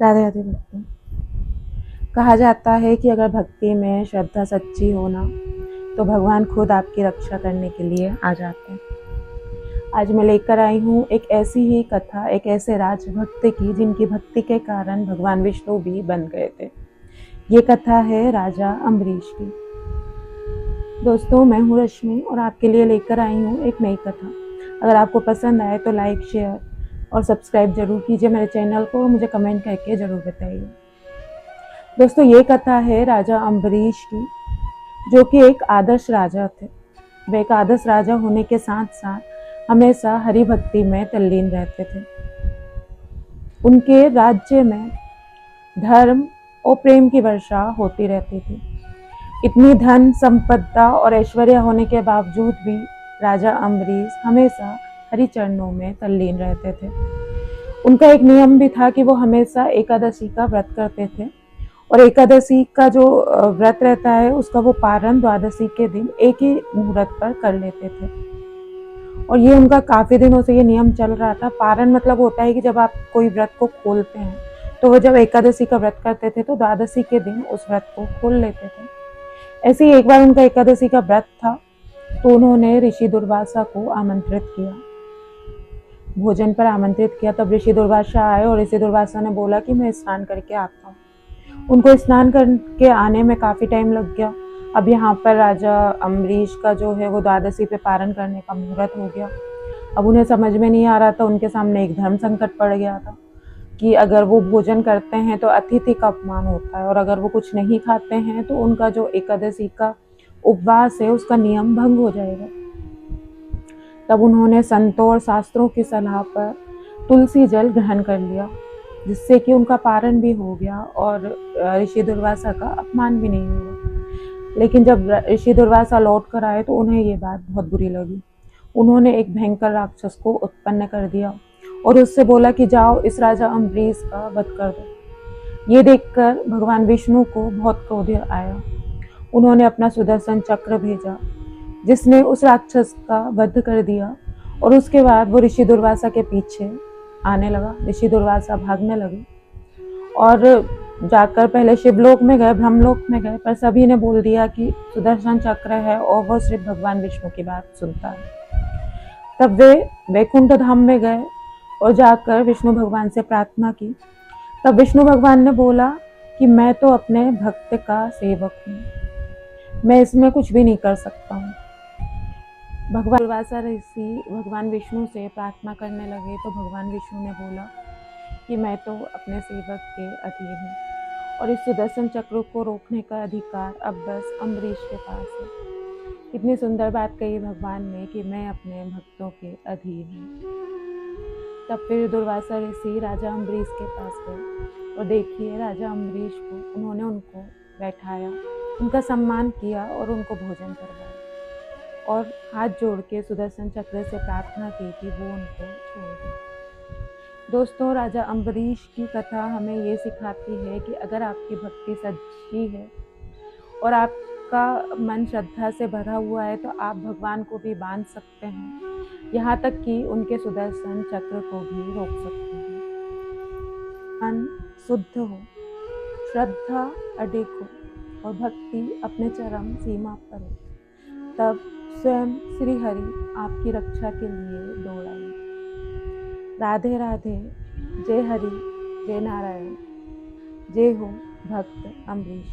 राधे राधे भक्ति। कहा जाता है कि अगर भक्ति में श्रद्धा सच्ची हो ना तो भगवान खुद आपकी रक्षा करने के लिए आ जाते हैं। आज मैं लेकर आई हूँ एक ऐसी ही कथा, एक ऐसे राजभक्त की जिनकी भक्ति के कारण भगवान विष्णु भी बन गए थे। ये कथा है राजा अम्बरीश की। दोस्तों, मैं हूँ रश्मि और आपके लिए लेकर आई हूँ एक नई कथा। अगर आपको पसंद आए तो लाइक, शेयर और सब्सक्राइब जरूर कीजिए मेरे चैनल को और मुझे कमेंट करके जरूर बताइए। दोस्तों, ये कथा है राजा अम्बरीश की, जो कि एक आदर्श राजा थे। वे एक आदर्श राजा होने के साथ साथ हमेशा हरि भक्ति में तल्लीन रहते थे। उनके राज्य में धर्म और प्रेम की वर्षा होती रहती थी। इतनी धन संपदा और ऐश्वर्य होने के बावजूद भी राजा अम्बरीश हमेशा हरि चरणों में तल्लीन रहते थे। उनका एक नियम भी था कि वो हमेशा एकादशी का व्रत करते थे और एकादशी का जो व्रत रहता है उसका वो पारण द्वादशी के दिन एक ही मुहूर्त पर कर लेते थे। और ये उनका काफी दिनों से ये नियम चल रहा था। पारण मतलब होता है कि जब आप कोई व्रत को खोलते हैं, तो वो जब एकादशी का व्रत करते थे तो द्वादशी के दिन उस व्रत को खोल लेते थे। ऐसे ही एक बार उनका एकादशी का व्रत था, तो उन्होंने ऋषि दुर्वासा को आमंत्रित किया, भोजन पर आमंत्रित किया। तब ऋषि दुर्वासा आए और ऋषि दुर्वासा ने बोला कि मैं स्नान करके आता हूँ। उनको स्नान करके आने में काफी टाइम लग गया। अब यहाँ पर राजा अम्बरीश का जो है वो द्वादशी पे पारण करने का मुहूर्त हो गया। अब उन्हें समझ में नहीं आ रहा था, उनके सामने एक धर्म संकट पड़ गया था कि अगर वो भोजन करते हैं तो अतिथि का अपमान होता है और अगर वो कुछ नहीं खाते हैं तो उनका जो एकादशी का उपवास है उसका नियम भंग हो जाएगा। तब उन्होंने संतों और शास्त्रों की सलाह पर तुलसी जल ग्रहण कर लिया, जिससे कि उनका पारण भी हो गया और ऋषि दुर्वासा का अपमान भी नहीं हुआ। लेकिन जब ऋषि दुर्वासा लौट कर आए तो उन्हें ये बात बहुत बुरी लगी। उन्होंने एक भयंकर राक्षस को उत्पन्न कर दिया और उससे बोला कि जाओ इस राजा अम्बरीश का वध कर दो। ये देखकर भगवान विष्णु को बहुत क्रोध आया। उन्होंने अपना सुदर्शन चक्र भेजा, जिसने उस राक्षस का वध कर दिया। और उसके बाद वो ऋषि दुर्वासा के पीछे आने लगा। ऋषि दुर्वासा भागने लगे और जाकर पहले शिवलोक में गए, ब्रह्मलोक में गए, पर सभी ने बोल दिया कि सुदर्शन चक्र है और वो सिर्फ भगवान विष्णु की बात सुनता है। तब वे वैकुंठ धाम में गए और जाकर विष्णु भगवान से प्रार्थना की। तब विष्णु भगवान ने बोला कि मैं तो अपने भक्त का सेवक हूँ, मैं इसमें कुछ भी नहीं कर सकता हूँ। भगवान दुर्वासा ऋषि भगवान विष्णु से प्रार्थना करने लगे तो भगवान विष्णु ने बोला कि मैं तो अपने सेवक के अधीन हूँ और इस सुदर्शन चक्र को रोकने का अधिकार अब बस अम्बरीश के पास है। कितनी सुंदर बात कही भगवान ने कि मैं अपने भक्तों के अधीन हूँ। तब फिर दुर्वासा ऋषि राजा अम्बरीश के पास गए और देखिए राजा अम्बरीश को उन्होंने उनको बैठाया, उनका सम्मान किया और उनको भोजन करवाया और हाथ जोड़ के सुदर्शन चक्र से प्रार्थना की कि वो उनको छोड़ दे। दोस्तों, राजा अम्बरीश की कथा हमें ये सिखाती है कि अगर आपकी भक्ति सच्ची है और आपका मन श्रद्धा से भरा हुआ है तो आप भगवान को भी बांध सकते हैं, यहाँ तक कि उनके सुदर्शन चक्र को भी रोक सकते हैं। मन शुद्ध हो, श्रद्धा अडिग हो और भक्ति अपने चरम सीमा पर हो, तब स्वयं श्री हरि आपकी रक्षा के लिए दौड़ आएंगे। राधे राधे। जय हरि, जय नारायण, जय हो भक्त अम्बरीश।